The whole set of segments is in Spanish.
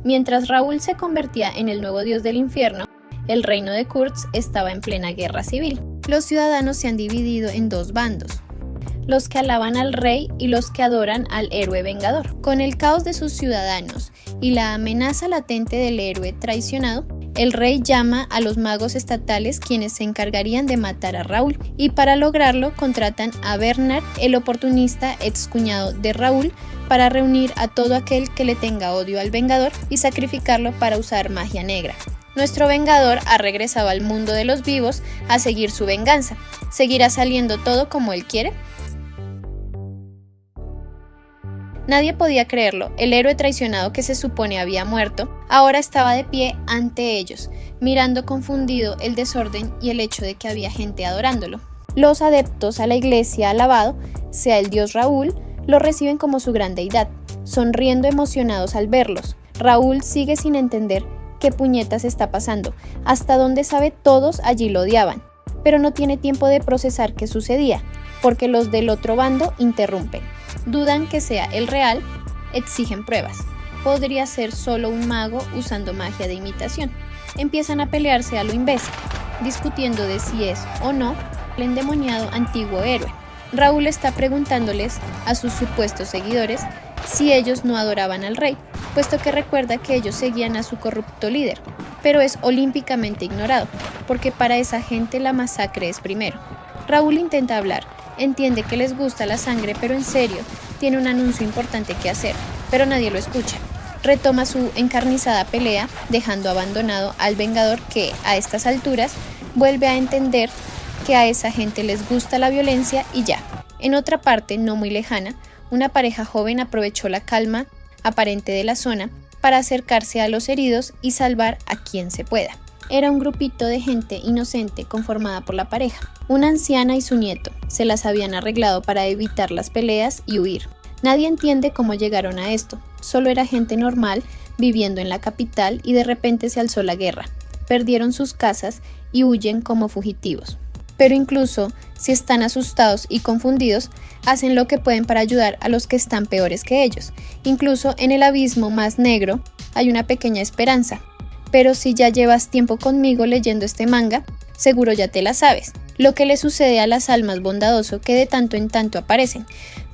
Mientras Raúl se convertía en el nuevo dios del infierno, el reino de Kurtz estaba en plena guerra civil. Los ciudadanos se han dividido en dos bandos: los que alaban al rey y los que adoran al héroe vengador. Con el caos de sus ciudadanos y la amenaza latente del héroe traicionado, el rey llama a los magos estatales, quienes se encargarían de matar a Raúl, y para lograrlo contratan a Bernard, el oportunista excuñado de Raúl, para reunir a todo aquel que le tenga odio al vengador y sacrificarlo para usar magia negra. Nuestro vengador ha regresado al mundo de los vivos a seguir su venganza. ¿Seguirá saliendo todo como él quiere? Nadie podía creerlo. El héroe traicionado, que se supone había muerto, ahora estaba de pie ante ellos, mirando confundido el desorden y el hecho de que había gente adorándolo. Los adeptos a la iglesia alabado, sea el dios Raúl, lo reciben como su gran deidad, sonriendo emocionados al verlos. Raúl sigue sin entender qué puñetas está pasando, hasta donde sabe todos allí lo odiaban, pero no tiene tiempo de procesar qué sucedía, porque los del otro bando interrumpen. Dudan que sea el real, exigen pruebas. Podría ser solo un mago usando magia de imitación. Empiezan a pelearse a lo imbécil, discutiendo de si es o no el endemoniado antiguo héroe. Raúl está preguntándoles a sus supuestos seguidores si ellos no adoraban al rey, puesto que recuerda que ellos seguían a su corrupto líder, pero es olímpicamente ignorado, porque para esa gente la masacre es primero. Raúl intenta hablar, entiende que les gusta la sangre, pero en serio, tiene un anuncio importante que hacer, pero nadie lo escucha. Retoma su encarnizada pelea, dejando abandonado al vengador que, a estas alturas, vuelve a entender que a esa gente les gusta la violencia y ya. En otra parte, no muy lejana, una pareja joven aprovechó la calma aparente de la zona para acercarse a los heridos y salvar a quien se pueda. Era un grupito de gente inocente conformada por la pareja. Una anciana y su nieto se las habían arreglado para evitar las peleas y huir. Nadie entiende cómo llegaron a esto. Solo era gente normal viviendo en la capital y de repente se alzó la guerra. Perdieron sus casas y huyen como fugitivos. Pero incluso si están asustados y confundidos, hacen lo que pueden para ayudar a los que están peores que ellos. Incluso en el abismo más negro hay una pequeña esperanza. Pero si ya llevas tiempo conmigo leyendo este manga, seguro ya te la sabes. Lo que le sucede a las almas bondadoso que de tanto en tanto aparecen.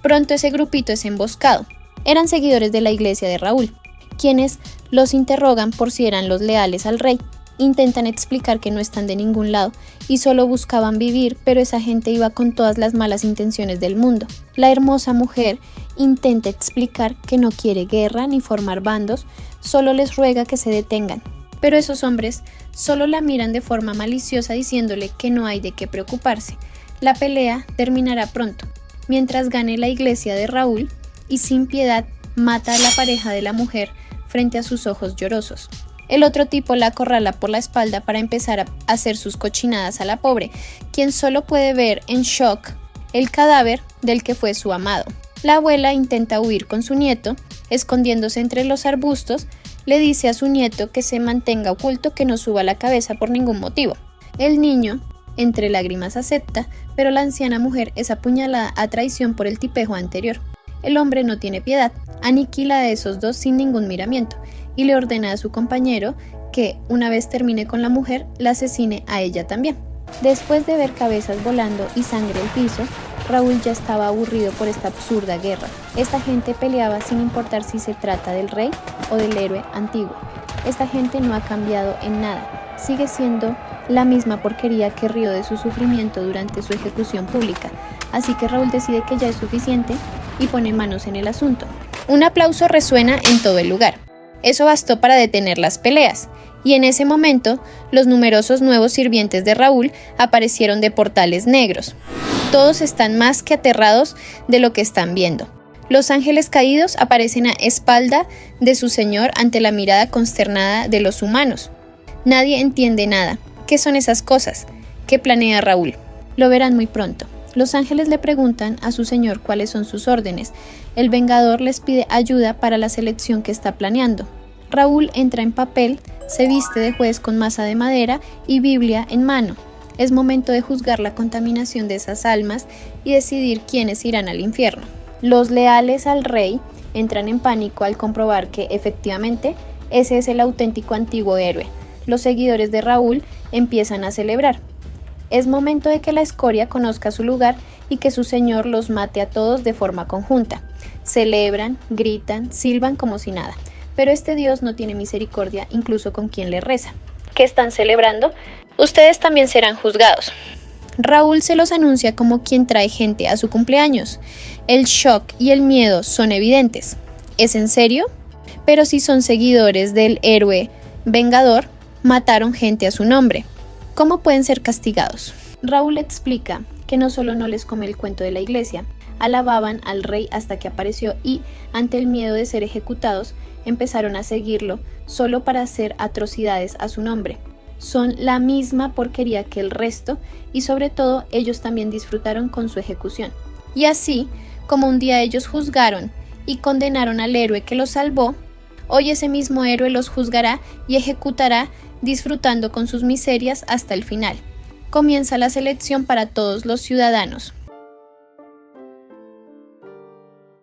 Pronto ese grupito es emboscado. Eran seguidores de la iglesia de Raúl, quienes los interrogan por si eran los leales al rey. Intentan explicar que no están de ningún lado y solo buscaban vivir, pero esa gente iba con todas las malas intenciones del mundo. La hermosa mujer intenta explicar que no quiere guerra ni formar bandos, solo les ruega que se detengan. Pero esos hombres solo la miran de forma maliciosa diciéndole que no hay de qué preocuparse. La pelea terminará pronto, mientras gane la iglesia de Raúl y sin piedad mata a la pareja de la mujer frente a sus ojos llorosos. El otro tipo la acorrala por la espalda para empezar a hacer sus cochinadas a la pobre, quien solo puede ver en shock el cadáver del que fue su amado. La abuela intenta huir con su nieto, escondiéndose entre los arbustos. Le dice a su nieto que se mantenga oculto, que no suba la cabeza por ningún motivo. El niño, entre lágrimas, acepta, pero la anciana mujer es apuñalada a traición por el tipejo anterior. El hombre no tiene piedad, aniquila a esos dos sin ningún miramiento y le ordena a su compañero que, una vez termine con la mujer, la asesine a ella también. Después de ver cabezas volando y sangre al piso, Raúl ya estaba aburrido por esta absurda guerra. Esta gente peleaba sin importar si se trata del rey o del héroe antiguo. Esta gente no ha cambiado en nada. Sigue siendo la misma porquería que rió de su sufrimiento durante su ejecución pública. Así que Raúl decide que ya es suficiente y pone manos en el asunto. Un aplauso resuena en todo el lugar. Eso bastó para detener las peleas. Y en ese momento, los numerosos nuevos sirvientes de Raúl aparecieron de portales negros. Todos están más que aterrados de lo que están viendo. Los ángeles caídos aparecen a espalda de su señor ante la mirada consternada de los humanos. Nadie entiende nada. ¿Qué son esas cosas? ¿Qué planea Raúl? Lo verán muy pronto. Los ángeles le preguntan a su señor cuáles son sus órdenes. El vengador les pide ayuda para la selección que está planeando. Raúl entra en papel, se viste de juez con maza de madera y Biblia en mano. Es momento de juzgar la contaminación de esas almas y decidir quiénes irán al infierno. Los leales al rey entran en pánico al comprobar que, efectivamente, Ese es el auténtico antiguo héroe. Los seguidores de Raúl empiezan a celebrar. Es momento de que la escoria conozca su lugar y que su señor los mate a todos de forma conjunta. Celebran, gritan, silban como si nada. Pero este Dios no tiene misericordia incluso con quien le reza. ¿Qué están celebrando? Ustedes también serán juzgados. Raúl se los anuncia como quien trae gente a su cumpleaños. El shock y el miedo son evidentes. ¿Es en serio? Pero si son seguidores del héroe vengador, mataron gente a su nombre. ¿Cómo pueden ser castigados? Raúl explica que no solo no les come el cuento de la iglesia, alababan al rey hasta que apareció y, ante el miedo de ser ejecutados, empezaron a seguirlo solo para hacer atrocidades a su nombre. Son la misma porquería que el resto y sobre todo ellos también disfrutaron con su ejecución. Y así, como un día ellos juzgaron y condenaron al héroe que los salvó, hoy ese mismo héroe los juzgará y ejecutará disfrutando con sus miserias hasta el final. Comienza la selección para todos los ciudadanos.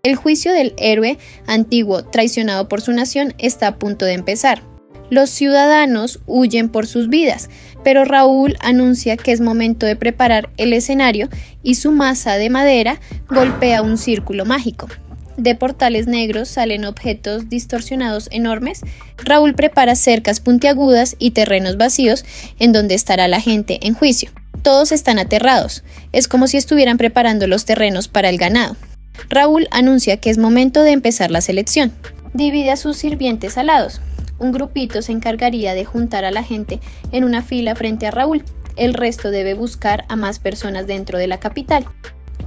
El juicio del héroe antiguo traicionado por su nación está a punto de empezar. Los ciudadanos huyen por sus vidas, pero Raúl anuncia que es momento de preparar el escenario y su maza de madera golpea un círculo mágico. De portales negros salen objetos distorsionados enormes. Raúl prepara cercas puntiagudas y terrenos vacíos en donde estará la gente en juicio. Todos están aterrados. Es como si estuvieran preparando los terrenos para el ganado. Raúl anuncia que es momento de empezar la selección. Divide a sus sirvientes alados. Un grupito se encargaría de juntar a la gente en una fila frente a Raúl. El resto debe buscar a más personas dentro de la capital.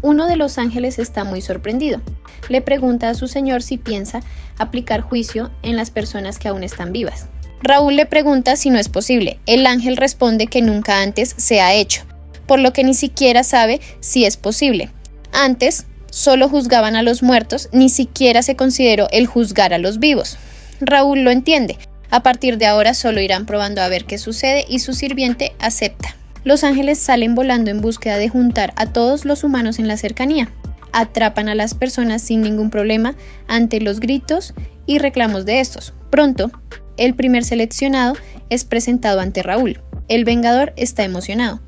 Uno de los ángeles está muy sorprendido. Le pregunta a su señor si piensa aplicar juicio en las personas que aún están vivas. Raúl le pregunta si no es posible. El ángel responde que nunca antes se ha hecho, por lo que ni siquiera sabe si es posible. Antes solo juzgaban a los muertos, ni siquiera se consideró el juzgar a los vivos. Raúl lo entiende. A partir de ahora solo irán probando a ver qué sucede y su sirviente acepta. Los ángeles salen volando en búsqueda de juntar a todos los humanos en la cercanía. Atrapan a las personas sin ningún problema ante los gritos y reclamos de estos. Pronto, el primer seleccionado es presentado ante Raúl. El vengador está emocionado.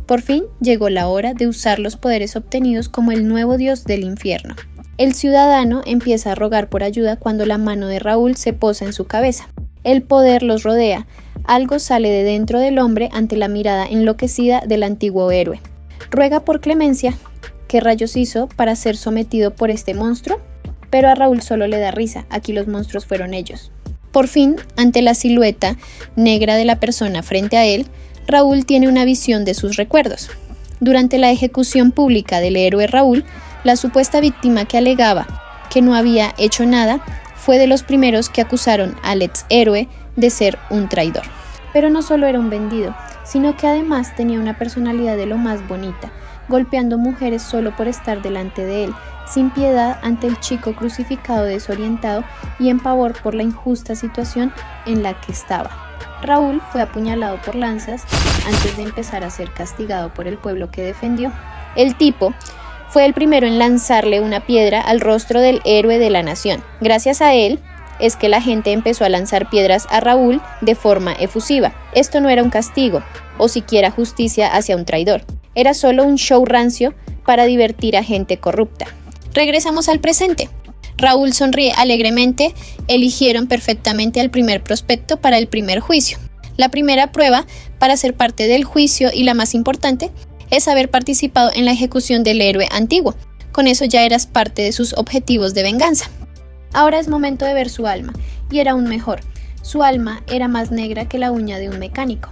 Por fin llegó la hora de usar los poderes obtenidos como el nuevo dios del infierno. El ciudadano empieza a rogar por ayuda cuando la mano de Raúl se posa en su cabeza. El poder los rodea. Algo sale de dentro del hombre ante la mirada enloquecida del antiguo héroe. Ruega por clemencia. ¿Qué rayos hizo para ser sometido por este monstruo? Pero a Raúl solo le da risa. Aquí los monstruos fueron ellos. Por fin, ante la silueta negra de la persona frente a él, Raúl tiene una visión de sus recuerdos. Durante la ejecución pública del héroe Raúl, la supuesta víctima que alegaba que no había hecho nada fue de los primeros que acusaron al ex héroe de ser un traidor. Pero no solo era un vendido, sino que además tenía una personalidad de lo más bonita, golpeando mujeres solo por estar delante de él, sin piedad ante el chico crucificado desorientado y en pavor por la injusta situación en la que estaba. Raúl fue apuñalado por lanzas antes de empezar a ser castigado por el pueblo que defendió. El tipo fue el primero en lanzarle una piedra al rostro del héroe de la nación. Gracias a él es que la gente empezó a lanzar piedras a Raúl de forma efusiva. Esto no era un castigo o siquiera justicia hacia un traidor. Era solo un show rancio para divertir a gente corrupta. Regresamos al presente. Raúl sonríe alegremente. Eligieron perfectamente al primer prospecto para el primer juicio. La primera prueba para ser parte del juicio y la más importante es haber participado en la ejecución del héroe antiguo. Con eso ya eras parte de sus objetivos de venganza. Ahora es momento de ver su alma, y era aún mejor. Su alma era más negra que la uña de un mecánico.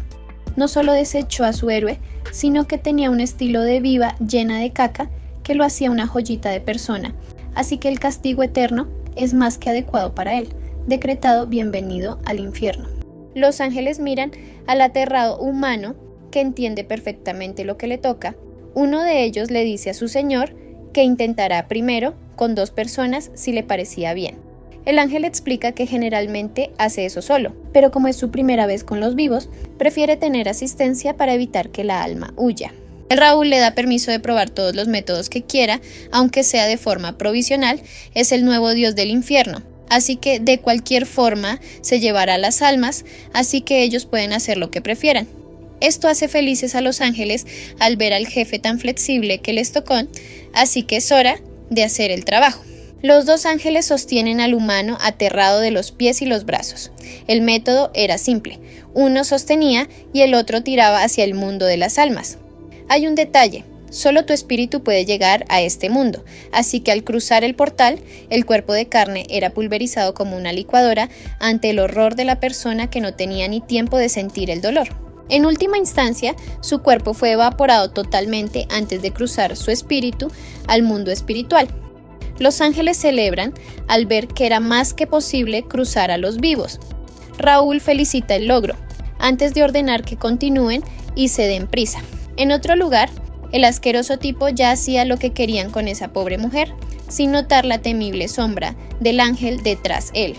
No solo desechó a su héroe, sino que tenía un estilo de vida llena de caca que lo hacía una joyita de persona. Así que el castigo eterno es más que adecuado para él, decretado bienvenido al infierno. Los ángeles miran al aterrado humano que entiende perfectamente lo que le toca. Uno de ellos le dice a su señor que intentará primero con 2 personas si le parecía bien. El ángel explica que generalmente hace eso solo, pero como es su primera vez con los vivos, prefiere tener asistencia para evitar que la alma huya. El Raúl le da permiso de probar todos los métodos que quiera, aunque sea de forma provisional. Es el nuevo dios del infierno. así que de cualquier forma se llevará las almas, así que ellos pueden hacer lo que prefieran. Esto hace felices a los ángeles al ver al jefe tan flexible que les tocó, así que es hora de hacer el trabajo. Los dos ángeles sostienen al humano aterrado de los pies y los brazos. El método era simple, uno sostenía y el otro tiraba hacia el mundo de las almas. Hay un detalle, solo tu espíritu puede llegar a este mundo, así que al cruzar el portal, el cuerpo de carne era pulverizado como una licuadora ante el horror de la persona que no tenía ni tiempo de sentir el dolor. En última instancia, su cuerpo fue evaporado totalmente antes de cruzar su espíritu al mundo espiritual. Los ángeles celebran al ver que era más que posible cruzar a los vivos. Raúl felicita el logro, antes de ordenar que continúen y se den prisa. En otro lugar, el asqueroso tipo ya hacía lo que querían con esa pobre mujer, sin notar la temible sombra del ángel detrás él.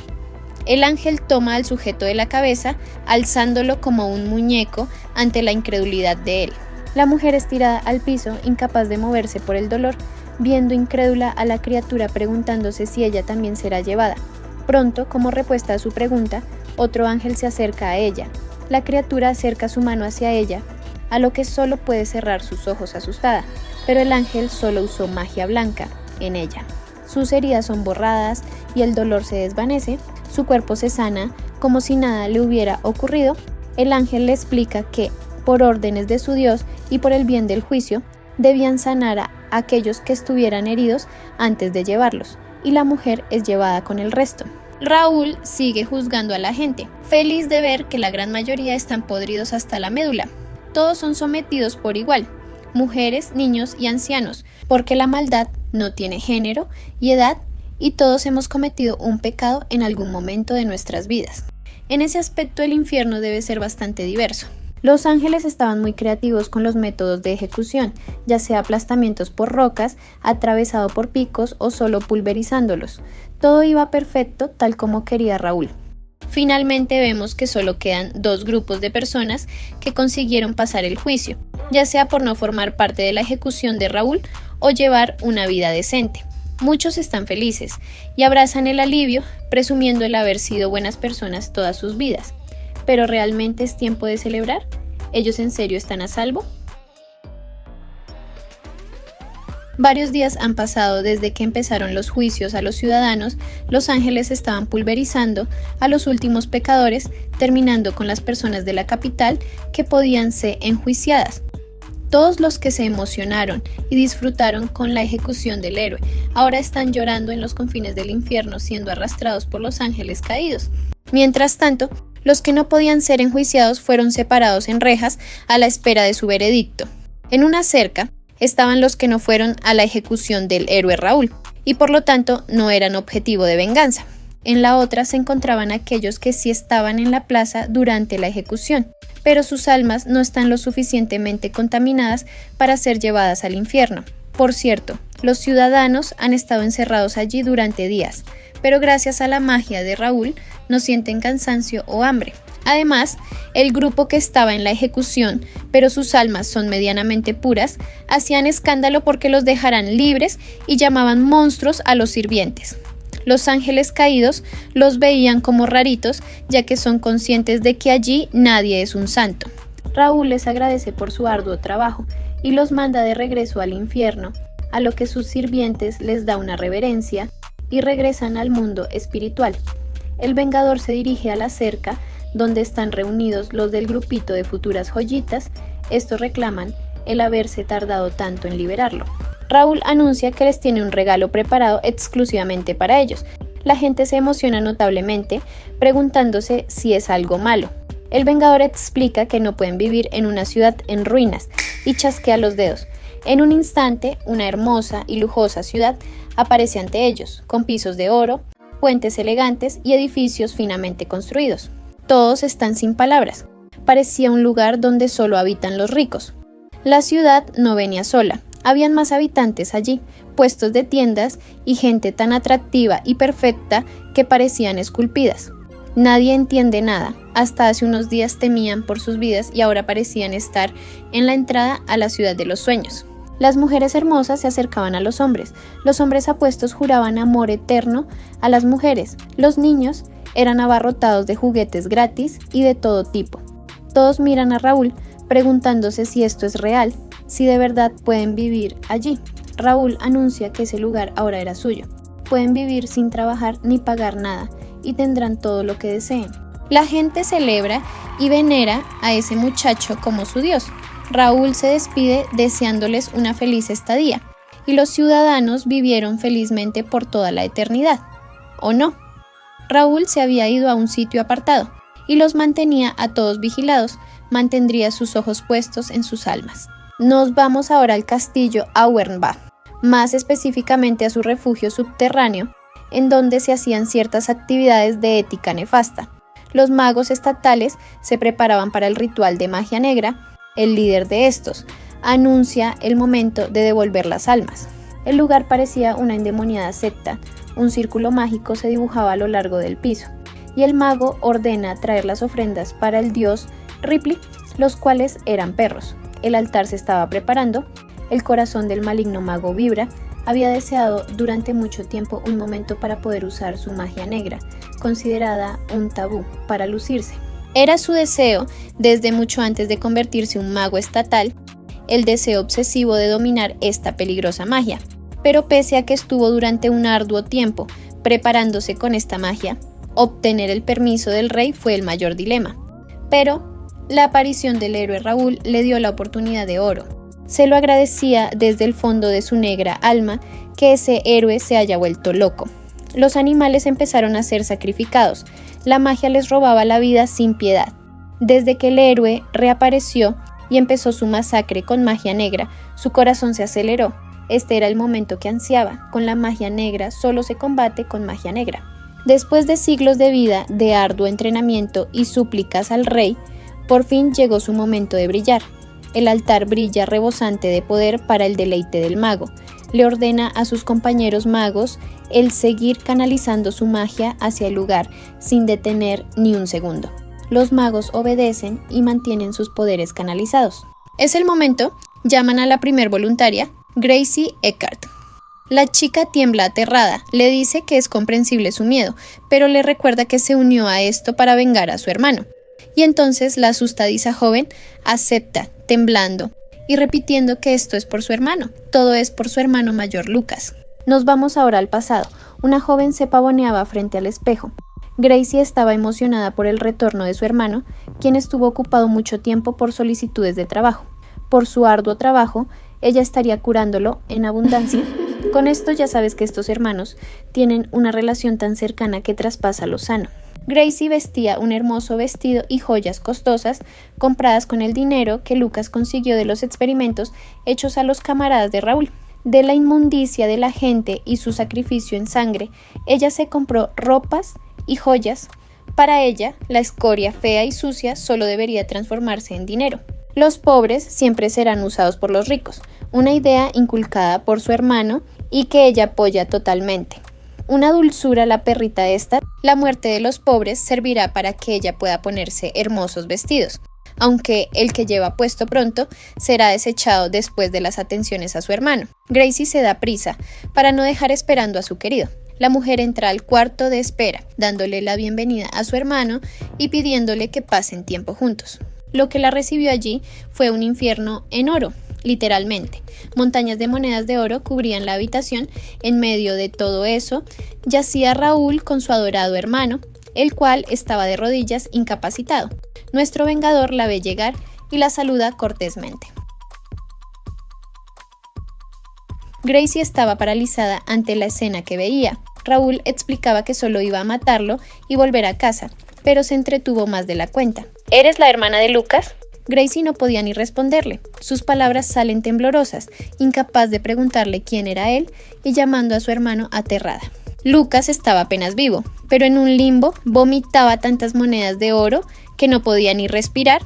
El ángel toma al sujeto de la cabeza, alzándolo como un muñeco ante la incredulidad de él. La mujer es tirada al piso, incapaz de moverse por el dolor, viendo incrédula a la criatura preguntándose si ella también será llevada. Pronto, como respuesta a su pregunta, otro ángel se acerca a ella. La criatura acerca su mano hacia ella, a lo que solo puede cerrar sus ojos asustada, pero el ángel solo usó magia blanca en ella. Sus heridas son borradas y el dolor se desvanece, su cuerpo se sana como si nada le hubiera ocurrido. El ángel le explica que, por órdenes de su Dios y por el bien del juicio, debían sanar a aquellos que estuvieran heridos antes de llevarlos, y la mujer es llevada con el resto. Raúl sigue juzgando a la gente, feliz de ver que la gran mayoría están podridos hasta la médula. Todos son sometidos por igual, mujeres, niños y ancianos, porque la maldad no tiene género y edad y todos hemos cometido un pecado en algún momento de nuestras vidas. En ese aspecto el infierno debe ser bastante diverso. Los ángeles estaban muy creativos con los métodos de ejecución, ya sea aplastamientos por rocas, atravesado por picos o solo pulverizándolos. Todo iba perfecto tal como quería Raúl. Finalmente vemos que solo quedan dos grupos de personas que consiguieron pasar el juicio, ya sea por no formar parte de la ejecución de Raúl o llevar una vida decente. Muchos están felices y abrazan el alivio, presumiendo el haber sido buenas personas todas sus vidas. ¿Pero realmente es tiempo de celebrar? ¿Ellos en serio están a salvo? Varios días han pasado desde que empezaron los juicios a los ciudadanos. Los ángeles estaban pulverizando a los últimos pecadores, terminando con las personas de la capital que podían ser enjuiciadas. Todos los que se emocionaron y disfrutaron con la ejecución del héroe ahora están llorando en los confines del infierno, siendo arrastrados por los ángeles caídos. Mientras tanto, los que no podían ser enjuiciados fueron separados en rejas a la espera de su veredicto. En una cerca estaban los que no fueron a la ejecución del héroe Raúl y por lo tanto no eran objetivo de venganza. En la otra se encontraban aquellos que sí estaban en la plaza durante la ejecución, pero sus almas no están lo suficientemente contaminadas para ser llevadas al infierno. Por cierto, los ciudadanos han estado encerrados allí durante días, pero gracias a la magia de Raúl no sienten cansancio o hambre. Además, el grupo que estaba en la ejecución, pero sus almas son medianamente puras, hacían escándalo porque los dejaran libres y llamaban monstruos a los sirvientes. Los ángeles caídos los veían como raritos, ya que son conscientes de que allí nadie es un santo. Raúl les agradece por su arduo trabajo y los manda de regreso al infierno, a lo que sus sirvientes les da una reverencia y regresan al mundo espiritual. El Vengador se dirige a la cerca donde están reunidos los del grupito de futuras joyitas. Estos reclaman el haberse tardado tanto en liberarlo. Raúl anuncia que les tiene un regalo preparado exclusivamente para ellos. La gente se emociona notablemente, preguntándose si es algo malo. El Vengador explica que no pueden vivir en una ciudad en ruinas y chasquea los dedos. En un instante, una hermosa y lujosa ciudad aparece ante ellos, con pisos de oro, puentes elegantes y edificios finamente construidos. Todos están sin palabras. Parecía un lugar donde solo habitan los ricos. La ciudad no venía sola. Habían más habitantes allí, puestos de tiendas y gente tan atractiva y perfecta que parecían esculpidas. Nadie entiende nada. Hasta hace unos días temían por sus vidas y ahora parecían estar en la entrada a la ciudad de los sueños. Las mujeres hermosas se acercaban a los hombres apuestos juraban amor eterno a las mujeres, los niños eran abarrotados de juguetes gratis y de todo tipo. Todos miran a Raúl preguntándose si esto es real, si de verdad pueden vivir allí. Raúl anuncia que ese lugar ahora era suyo. Pueden vivir sin trabajar ni pagar nada y tendrán todo lo que deseen. La gente celebra y venera a ese muchacho como su dios. Raúl se despide deseándoles una feliz estadía y los ciudadanos vivieron felizmente por toda la eternidad. ¿O no? Raúl se había ido a un sitio apartado y los mantenía a todos vigilados, mantendría sus ojos puestos en sus almas. Nos vamos ahora al castillo Auerbach, más específicamente a su refugio subterráneo, en donde se hacían ciertas actividades de ética nefasta. Los magos estatales se preparaban para el ritual de magia negra. El líder de estos anuncia el momento de devolver las almas. El lugar parecía una endemoniada secta. Un círculo mágico se dibujaba a lo largo del piso, y el mago ordena traer las ofrendas para el dios Ripley, los cuales eran perros. El altar se estaba preparando. El corazón del maligno mago vibra. Había deseado durante mucho tiempo un momento para poder usar su magia negra, considerada un tabú, para lucirse. Era su deseo desde mucho antes de convertirse en un mago estatal, el deseo obsesivo de dominar esta peligrosa magia. Pero pese a que estuvo durante un arduo tiempo preparándose con esta magia, obtener el permiso del rey fue el mayor dilema. Pero la aparición del héroe Raúl le dio la oportunidad de oro. Se lo agradecía desde el fondo de su negra alma que ese héroe se haya vuelto loco. Los animales empezaron a ser sacrificados. La magia les robaba la vida sin piedad. Desde que el héroe reapareció y empezó su masacre con magia negra, su corazón se aceleró. Este era el momento que ansiaba. Con la magia negra solo se combate con magia negra. Después de siglos de vida, de arduo entrenamiento y súplicas al rey, por fin llegó su momento de brillar. El altar brilla rebosante de poder para el deleite del mago. Le ordena a sus compañeros magos el seguir canalizando su magia hacia el lugar sin detener ni un segundo. Los magos obedecen y mantienen sus poderes canalizados. Es el momento, llaman a la primer voluntaria, Gracie Eckhart. La chica tiembla aterrada, le dice que es comprensible su miedo, pero le recuerda que se unió a esto para vengar a su hermano. Y entonces la asustadiza joven acepta, temblando y repitiendo que esto es por su hermano, todo es por su hermano mayor Lucas. Nos vamos ahora al pasado. Una joven se pavoneaba frente al espejo. Gracie estaba emocionada por el retorno de su hermano, quien estuvo ocupado mucho tiempo por solicitudes de trabajo. Por su arduo trabajo, ella estaría curándolo en abundancia. Con esto ya sabes que estos hermanos tienen una relación tan cercana que traspasa lo sano. Gracie vestía un hermoso vestido y joyas costosas compradas con el dinero que Lucas consiguió de los experimentos hechos a los camaradas de Raúl. De la inmundicia de la gente y su sacrificio en sangre, ella se compró ropas y joyas. Para ella, la escoria fea y sucia solo debería transformarse en dinero. Los pobres siempre serán usados por los ricos, una idea inculcada por su hermano y que ella apoya totalmente. Una dulzura la perrita esta, la muerte de los pobres servirá para que ella pueda ponerse hermosos vestidos, aunque el que lleva puesto pronto será desechado después de las atenciones a su hermano. Gracie se da prisa para no dejar esperando a su querido. La mujer entra al cuarto de espera, dándole la bienvenida a su hermano y pidiéndole que pasen tiempo juntos. Lo que la recibió allí fue un infierno en oro, literalmente. Montañas de monedas de oro cubrían la habitación. En medio de todo eso yacía Raúl con su adorado hermano, el cual estaba de rodillas incapacitado. Nuestro vengador la ve llegar y la saluda cortésmente. Gracie estaba paralizada ante la escena que veía. Raúl explicaba que solo iba a matarlo y volver a casa, pero se entretuvo más de la cuenta. ¿Eres la hermana de Lucas? Gracie no podía ni responderle. Sus palabras salen temblorosas, incapaz de preguntarle quién era él y llamando a su hermano aterrada. Lucas estaba apenas vivo, pero en un limbo vomitaba tantas monedas de oro que no podía ni respirar.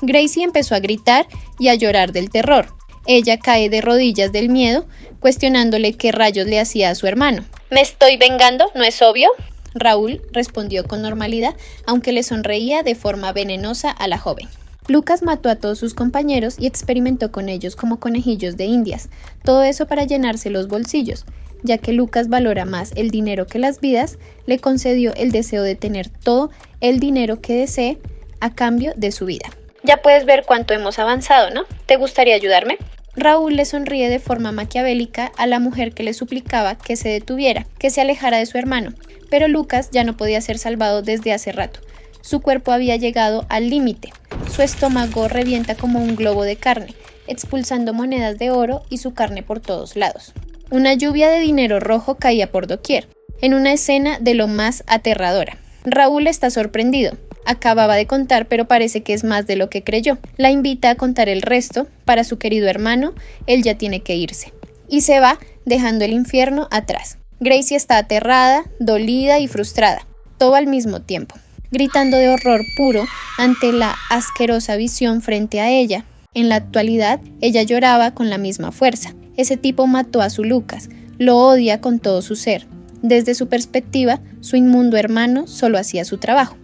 Gracie empezó a gritar y a llorar del terror. Ella cae de rodillas del miedo, cuestionándole qué rayos le hacía a su hermano. ¿Me estoy vengando? ¿No es obvio? Raúl respondió con normalidad, aunque le sonreía de forma venenosa a la joven. Lucas mató a todos sus compañeros y experimentó con ellos como conejillos de indias, todo eso para llenarse los bolsillos. Ya que Lucas valora más el dinero que las vidas, le concedió el deseo de tener todo el dinero que desee a cambio de su vida. Ya puedes ver cuánto hemos avanzado, ¿no? ¿Te gustaría ayudarme? Raúl le sonríe de forma maquiavélica a la mujer que le suplicaba que se detuviera, que se alejara de su hermano, pero Lucas ya no podía ser salvado desde hace rato. Su cuerpo había llegado al límite. Su estómago revienta como un globo de carne, expulsando monedas de oro y su carne por todos lados. Una lluvia de dinero rojo caía por doquier, en una escena de lo más aterradora. Raúl está sorprendido. Acababa de contar, pero parece que es más de lo que creyó. La invita a contar el resto. Para su querido hermano, él ya tiene que irse. Y se va, dejando el infierno atrás. Gracie está aterrada, dolida y frustrada, todo al mismo tiempo, gritando de horror puro ante la asquerosa visión frente a ella. En la actualidad, ella lloraba con la misma fuerza. Ese tipo mató a su Lucas, lo odia con todo su ser. Desde su perspectiva, su inmundo hermano solo hacía su trabajo.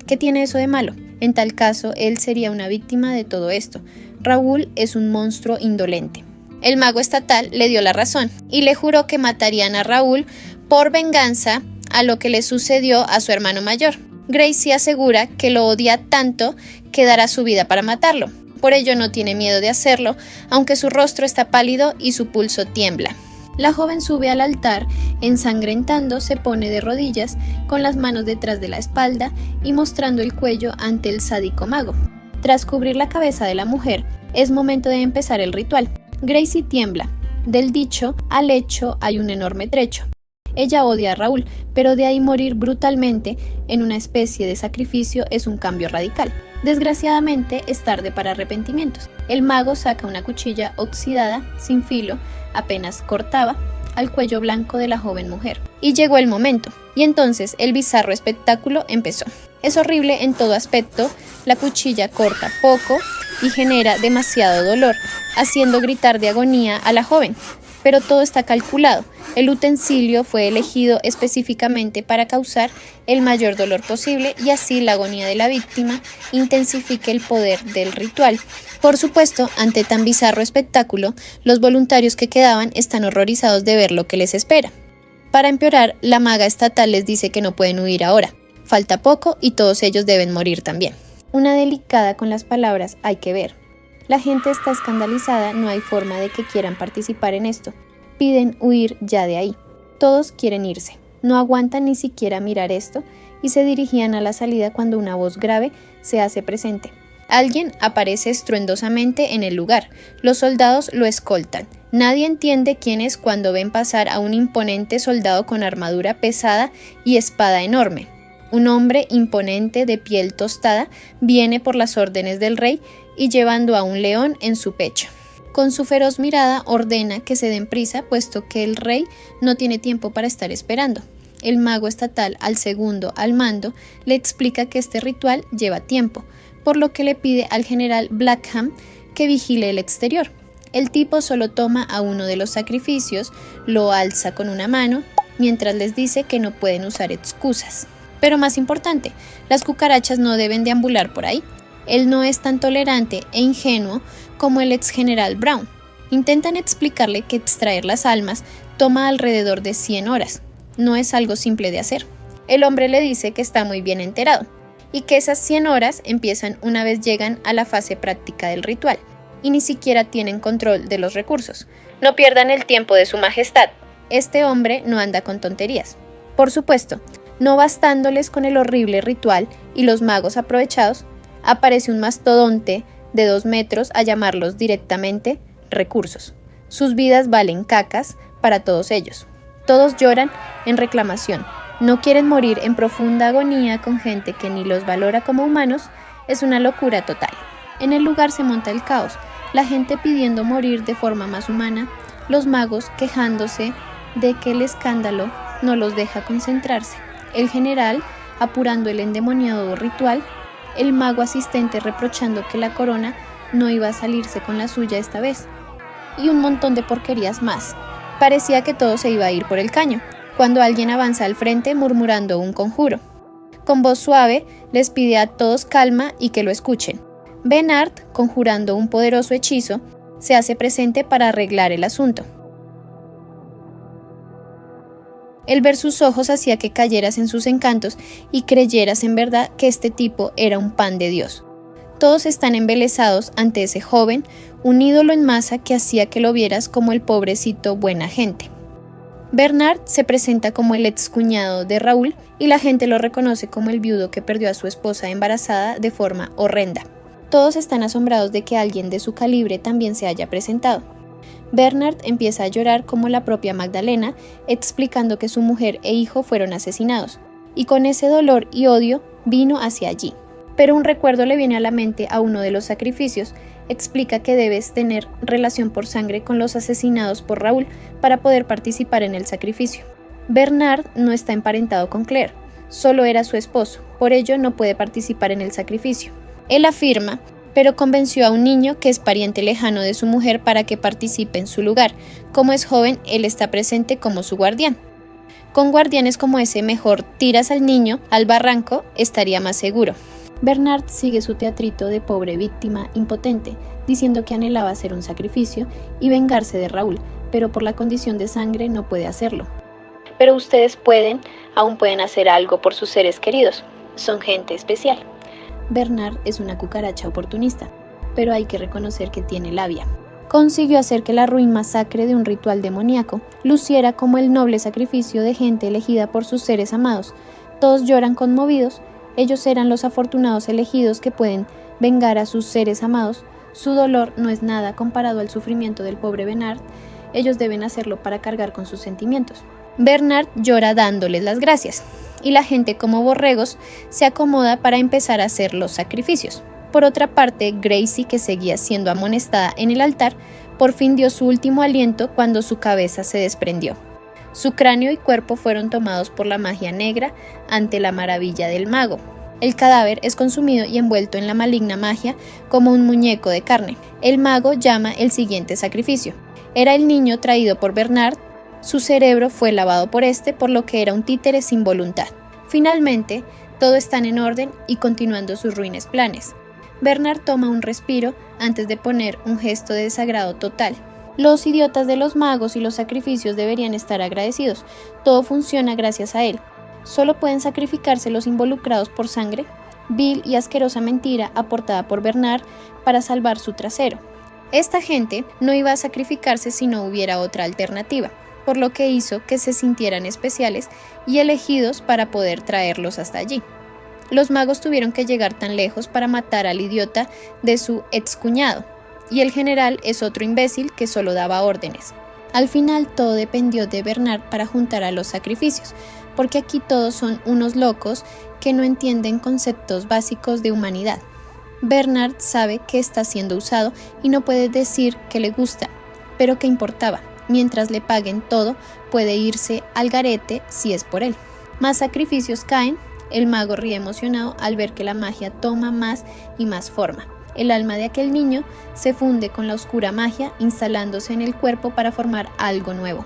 ¿Qué tiene eso de malo? En tal caso, él sería una víctima de todo esto. Raúl es un monstruo indolente. El mago estatal le dio la razón y le juró que matarían a Raúl por venganza a lo que le sucedió a su hermano mayor. Gracie asegura que lo odia tanto que dará su vida para matarlo. Por ello no tiene miedo de hacerlo, aunque su rostro está pálido y su pulso tiembla. La joven sube al altar, ensangrentando, se pone de rodillas, con las manos detrás de la espalda y mostrando el cuello ante el sádico mago. Tras cubrir la cabeza de la mujer, es momento de empezar el ritual. Gracie tiembla. Del dicho al hecho hay un enorme trecho. Ella odia a Raúl, pero de ahí morir brutalmente en una especie de sacrificio es un cambio radical. Desgraciadamente es tarde para arrepentimientos. El mago saca una cuchilla oxidada, sin filo, apenas cortaba, al cuello blanco de la joven mujer. Y llegó el momento, y entonces el bizarro espectáculo empezó. Es horrible en todo aspecto, la cuchilla corta poco y genera demasiado dolor, haciendo gritar de agonía a la joven. Pero todo está calculado. El utensilio fue elegido específicamente para causar el mayor dolor posible y así la agonía de la víctima intensifique el poder del ritual. Por supuesto, ante tan bizarro espectáculo, los voluntarios que quedaban están horrorizados de ver lo que les espera. Para empeorar, la maga estatal les dice que no pueden huir ahora. Falta poco y todos ellos deben morir también. Una delicada con las palabras hay que ver. La gente está escandalizada, no hay forma de que quieran participar en esto. Piden huir ya de ahí. Todos quieren irse. No aguantan ni siquiera mirar esto y se dirigían a la salida cuando una voz grave se hace presente. Alguien aparece estruendosamente en el lugar. Los soldados lo escoltan. Nadie entiende quién es cuando ven pasar a un imponente soldado con armadura pesada y espada enorme. Un hombre imponente de piel tostada viene por las órdenes del rey y llevando a un león en su pecho. Con su feroz mirada ordena que se den prisa, puesto que el rey no tiene tiempo para estar esperando. El mago estatal, al segundo al mando, le explica que este ritual lleva tiempo, por lo que le pide al general Blackham que vigile el exterior. El tipo solo toma a uno de los sacrificios, lo alza con una mano, mientras les dice que no pueden usar excusas. Pero más importante, las cucarachas no deben deambular por ahí. Él no es tan tolerante e ingenuo como el ex general Brown. Intentan explicarle que extraer las almas toma alrededor de 100 horas. No es algo simple de hacer. El hombre le dice que está muy bien enterado y que esas 100 horas empiezan una vez llegan a la fase práctica del ritual y ni siquiera tienen control de los recursos. No pierdan el tiempo de su majestad. Este hombre no anda con tonterías. Por supuesto, no bastándoles con el horrible ritual y los magos aprovechados, aparece un mastodonte de 2 metros a llamarlos directamente recursos. Sus vidas valen cacas para todos ellos. Todos lloran en reclamación. No quieren morir en profunda agonía con gente que ni los valora como humanos. Es una locura total. En el lugar se monta el caos. La gente pidiendo morir de forma más humana. Los magos quejándose de que el escándalo no los deja concentrarse. El general apurando el endemoniado ritual. El mago asistente reprochando que la corona no iba a salirse con la suya esta vez. Y un montón de porquerías más. Parecía que todo se iba a ir por el caño, cuando alguien avanza al frente murmurando un conjuro. Con voz suave les pide a todos calma y que lo escuchen. Bernard, conjurando un poderoso hechizo, se hace presente para arreglar el asunto. El ver sus ojos hacía que cayeras en sus encantos y creyeras en verdad que este tipo era un pan de Dios. Todos están embelesados ante ese joven, un ídolo en masa que hacía que lo vieras como el pobrecito buena gente. Bernard se presenta como el excuñado de Raúl y la gente lo reconoce como el viudo que perdió a su esposa embarazada de forma horrenda. Todos están asombrados de que alguien de su calibre también se haya presentado. Bernard empieza a llorar como la propia Magdalena, explicando que su mujer e hijo fueron asesinados, y con ese dolor y odio vino hacia allí. Pero un recuerdo le viene a la mente a uno de los sacrificios, explica que debes tener relación por sangre con los asesinados por Raúl para poder participar en el sacrificio. Bernard no está emparentado con Claire, solo era su esposo, por ello no puede participar en el sacrificio. Él afirma, pero convenció a un niño que es pariente lejano de su mujer para que participe en su lugar. Como es joven, él está presente como su guardián. Con guardianes como ese, mejor tiras al niño al barranco, estaría más seguro. Bernard sigue su teatrito de pobre víctima impotente, diciendo que anhelaba hacer un sacrificio y vengarse de Raúl, pero por la condición de sangre no puede hacerlo. Pero ustedes aún pueden hacer algo por sus seres queridos. Son gente especial. Bernard es una cucaracha oportunista, pero hay que reconocer que tiene labia. Consiguió hacer que la ruin masacre de un ritual demoníaco luciera como el noble sacrificio de gente elegida por sus seres amados. Todos lloran conmovidos. Ellos eran los afortunados elegidos que pueden vengar a sus seres amados. Su dolor no es nada comparado al sufrimiento del pobre Bernard. Ellos deben hacerlo para cargar con sus sentimientos. Bernard llora dándoles las gracias, y la gente como borregos se acomoda para empezar a hacer los sacrificios. Por otra parte, Gracie, que seguía siendo amonestada en el altar, por fin dio su último aliento cuando su cabeza se desprendió. Su cráneo y cuerpo fueron tomados por la magia negra ante la maravilla del mago. El cadáver es consumido y envuelto en la maligna magia como un muñeco de carne. El mago llama el siguiente sacrificio. Era el niño traído por Bernard. Su cerebro fue lavado por por lo que era un títere sin voluntad. Finalmente, todo está en orden y continuando sus ruines planes. Bernard toma un respiro antes de poner un gesto de desagrado total. Los idiotas de los magos y los sacrificios deberían estar agradecidos. Todo funciona gracias a él. Solo pueden sacrificarse los involucrados por sangre. Vil y asquerosa mentira aportada por Bernard para salvar su trasero. Esta gente no iba a sacrificarse si no hubiera otra alternativa, por lo que hizo que se sintieran especiales y elegidos para poder traerlos hasta allí. Los magos tuvieron que llegar tan lejos para matar al idiota de su excuñado, y el general es otro imbécil que solo daba órdenes. Al final todo dependió de Bernard para juntar a los sacrificios, porque aquí todos son unos locos que no entienden conceptos básicos de humanidad. Bernard sabe que está siendo usado y no puede decir que le gusta, pero ¿qué importaba? Mientras le paguen todo, puede irse al garete si es por él. Más sacrificios caen. El mago ríe emocionado al ver que la magia toma más y más forma. El alma de aquel niño se funde con la oscura magia, instalándose en el cuerpo para formar algo nuevo.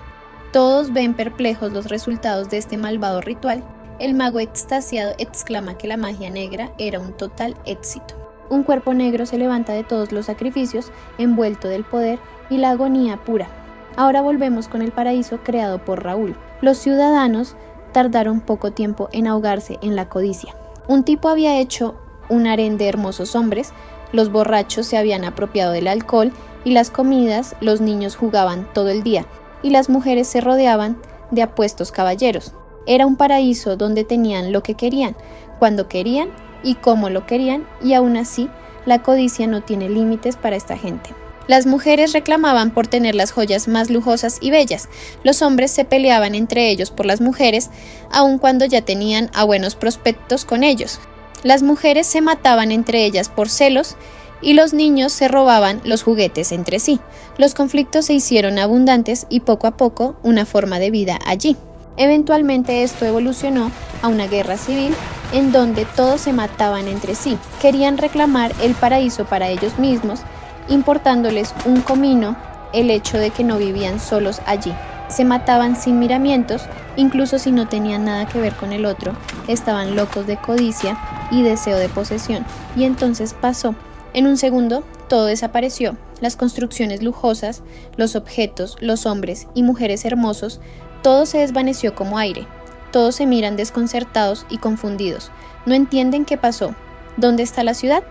Todos ven perplejos los resultados de este malvado ritual. El mago extasiado exclama que la magia negra era un total éxito. Un cuerpo negro se levanta de todos los sacrificios, envuelto del poder y la agonía pura. Ahora volvemos con el paraíso creado por Raúl. Los ciudadanos tardaron poco tiempo en ahogarse en la codicia. Un tipo había hecho un harén de hermosos hombres, los borrachos se habían apropiado del alcohol y las comidas, los niños jugaban todo el día y las mujeres se rodeaban de apuestos caballeros. Era un paraíso donde tenían lo que querían, cuando querían y cómo lo querían, y aún así la codicia no tiene límites para esta gente. Las mujeres reclamaban por tener las joyas más lujosas y bellas. Los hombres se peleaban entre ellos por las mujeres, aun cuando ya tenían a buenos prospectos con ellos. Las mujeres se mataban entre ellas por celos y los niños se robaban los juguetes entre sí. Los conflictos se hicieron abundantes y poco a poco una forma de vida allí. Eventualmente esto evolucionó a una guerra civil en donde todos se mataban entre sí. Querían reclamar el paraíso para ellos mismos, importándoles un comino el hecho de que no vivían solos allí. Se mataban sin miramientos, incluso si no tenían nada que ver con el otro. Estaban locos de codicia y deseo de posesión. Y entonces pasó En un segundo, todo desapareció. Las construcciones lujosas, los objetos, los hombres y mujeres hermosos, todo se desvaneció como aire. Todos se miran desconcertados y confundidos. No entienden qué pasó. ¿Dónde está la ciudad?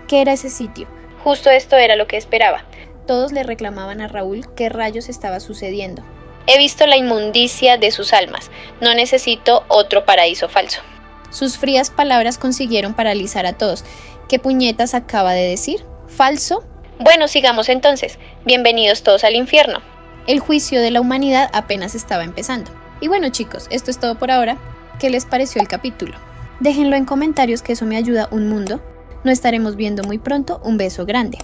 ¿Qué era ese sitio? Justo esto era lo que esperaba. Todos le reclamaban a Raúl qué rayos estaba sucediendo. He visto la inmundicia de sus almas. No necesito otro paraíso falso. Sus frías palabras consiguieron paralizar a todos. ¿Qué puñetas acaba de decir? ¿Falso? Bueno, sigamos entonces. Bienvenidos todos al infierno. El juicio de la humanidad apenas estaba empezando. Y bueno, chicos, esto es todo por ahora. ¿Qué les pareció el capítulo? Déjenlo en comentarios, que eso me ayuda un mundo. Nos estaremos viendo muy pronto. Un beso grande.